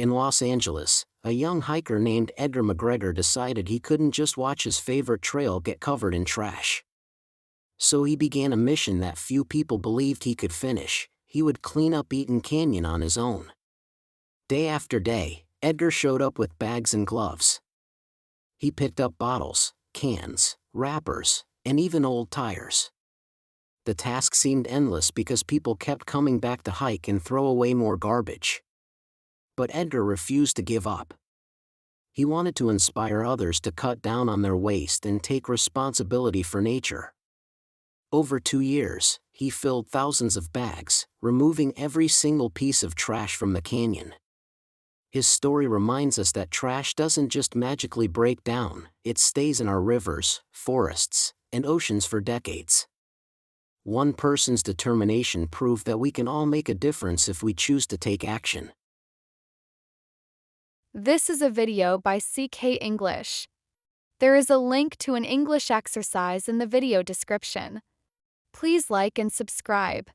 In Los Angeles, a young hiker named Edgar McGregor decided he couldn't just watch his favorite trail get covered in trash. So he began a mission that few people believed he could finish. He would clean up Eaton Canyon on his own. Day after day, Edgar showed up with bags and gloves. He picked up bottles, cans, wrappers, and even old tires. The task seemed endless because people kept coming back to hike and throw away more garbage. But Edgar refused to give up. He wanted to inspire others to cut down on their waste and take responsibility for nature. Over 2 years, he filled thousands of bags, removing every single piece of trash from the canyon. His story reminds us that trash doesn't just magically break down, it stays in our rivers, forests, and oceans for decades. One person's determination proved that we can all make a difference if we choose to take action. This is a video by CK English. There is a link to an English exercise in the video description. Please like and subscribe.